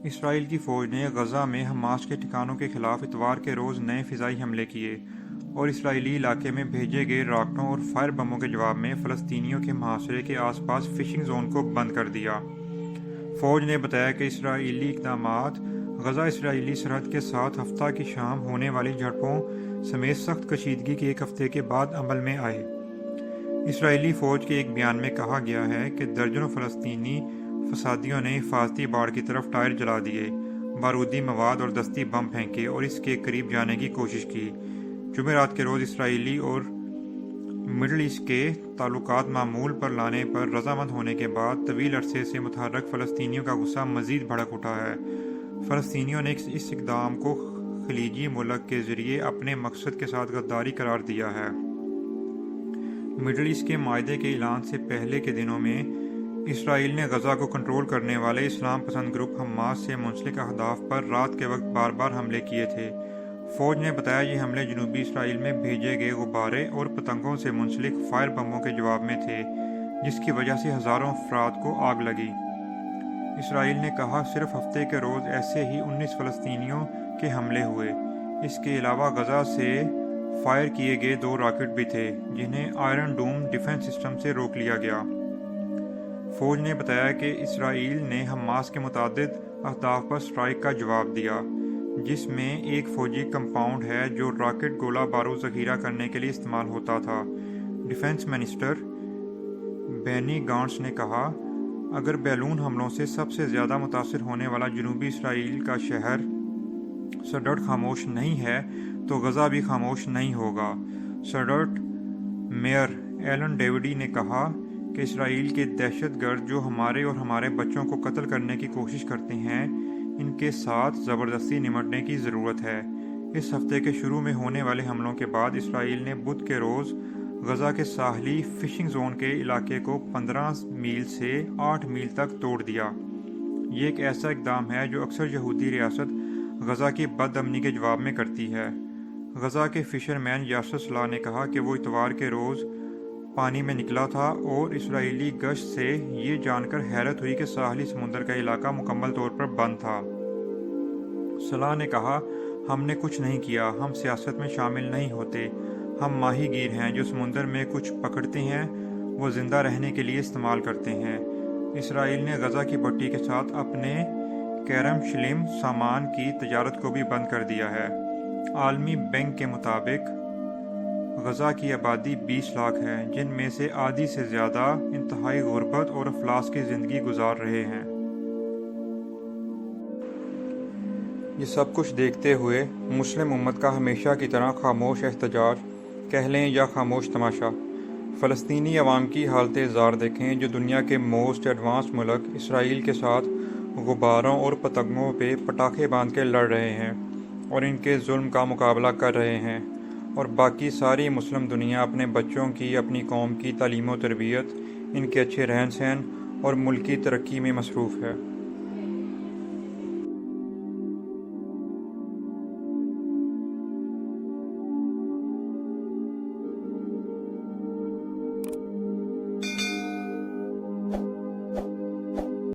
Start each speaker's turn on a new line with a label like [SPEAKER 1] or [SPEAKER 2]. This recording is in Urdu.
[SPEAKER 1] اسرائیل کی فوج نے غزہ میں حماس کے ٹھکانوں کے خلاف اتوار کے روز نئے فضائی حملے کیے اور اسرائیلی علاقے میں بھیجے گئے راکٹوں اور فائر بموں کے جواب میں فلسطینیوں کے محاصرے کے آس پاس فشنگ زون کو بند کر دیا۔ فوج نے بتایا کہ اسرائیلی اقدامات غزہ اسرائیلی سرحد کے ساتھ ہفتہ کی شام ہونے والی جھڑپوں سمیت سخت کشیدگی کے ایک ہفتے کے بعد عمل میں آئے۔ اسرائیلی فوج کے ایک بیان میں کہا گیا ہے کہ درجنوں فلسطینی فسادیوں نے حفاظتی باڑ کی طرف ٹائر جلا دیے، بارودی مواد اور دستی بم پھینکے اور اس کے قریب جانے کی کوشش کی۔ جمعرات کے روز اسرائیلی اور مڈل ایسٹ کے تعلقات معمول پر لانے پر رضامند ہونے کے بعد طویل عرصے سے متحرک فلسطینیوں کا غصہ مزید بھڑک اٹھا ہے۔ فلسطینیوں نے اس اقدام کو خلیجی ملک کے ذریعے اپنے مقصد کے ساتھ غداری قرار دیا ہے۔ مڈل ایسٹ کے معاہدے کے اعلان سے پہلے کے دنوں میں اسرائیل نے غزہ کو کنٹرول کرنے والے اسلام پسند گروپ حماس سے منسلک اہداف پر رات کے وقت بار بار حملے کیے تھے۔ فوج نے بتایا یہ حملے جنوبی اسرائیل میں بھیجے گئے غبارے اور پتنگوں سے منسلک فائر بموں کے جواب میں تھے، جس کی وجہ سے ہزاروں افراد کو آگ لگی۔ اسرائیل نے کہا صرف ہفتے کے روز ایسے ہی 19 فلسطینیوں کے حملے ہوئے۔ اس کے علاوہ غزہ سے فائر کیے گئے 2 راکٹ بھی تھے، جنہیں آئرن ڈوم ڈیفنس سسٹم سے روک لیا گیا۔ فوج نے بتایا کہ اسرائیل نے حماس کے متعدد اہداف پر اسٹرائیک کا جواب دیا، جس میں ایک فوجی کمپاؤنڈ ہے جو راکٹ گولہ بارود ذخیرہ کرنے کے لیے استعمال ہوتا تھا۔ ڈیفنس منسٹر بینی گانٹس نے کہا اگر بیلون حملوں سے سب سے زیادہ متاثر ہونے والا جنوبی اسرائیل کا شہر سڈرٹ خاموش نہیں ہے تو غزہ بھی خاموش نہیں ہوگا۔ سڈرٹ میئر ایلن ڈیوڈی نے کہا کہ اسرائیل کے دہشت گرد جو ہمارے اور ہمارے بچوں کو قتل کرنے کی کوشش کرتے ہیں، ان کے ساتھ زبردستی نمٹنے کی ضرورت ہے۔ اس ہفتے کے شروع میں ہونے والے حملوں کے بعد اسرائیل نے بدھ کے روز غزہ کے ساحلی فشنگ زون کے علاقے کو 15 میل سے 8 میل تک توڑ دیا۔ یہ ایک ایسا اقدام ہے جو اکثر یہودی ریاست غزہ کی بد امنی کے جواب میں کرتی ہے۔ غزہ کے فشر مین یاسر صلاح نے کہا کہ وہ اتوار کے روز پانی میں نکلا تھا اور اسرائیلی گشت سے یہ جان کر حیرت ہوئی کہ ساحلی سمندر کا علاقہ مکمل طور پر بند تھا۔ صلاح نے کہا ہم نے کچھ نہیں کیا، ہم سیاست میں شامل نہیں ہوتے، ہم ماہی گیر ہیں جو سمندر میں کچھ پکڑتے ہیں وہ زندہ رہنے کے لیے استعمال کرتے ہیں۔ اسرائیل نے غزہ کی پٹی کے ساتھ اپنے کرم شلم سامان کی تجارت کو بھی بند کر دیا ہے۔ عالمی بینک کے مطابق غزہ کی آبادی 20 لاکھ ہے، جن میں سے آدھی سے زیادہ انتہائی غربت اور افلاس کی زندگی گزار رہے ہیں۔ یہ سب کچھ دیکھتے ہوئے مسلم امت کا ہمیشہ کی طرح خاموش احتجاج کہہ لیں یا خاموش تماشا، فلسطینی عوام کی حالت زار دیکھیں جو دنیا کے موسٹ ایڈوانس ملک اسرائیل کے ساتھ غباروں اور پتنگوں پہ پٹاخے باندھ کے لڑ رہے ہیں اور ان کے ظلم کا مقابلہ کر رہے ہیں، اور باقی ساری مسلم دنیا اپنے بچوں کی، اپنی قوم کی تعلیم و تربیت، ان کے اچھے رہن سہن اور ملکی ترقی میں مصروف ہے۔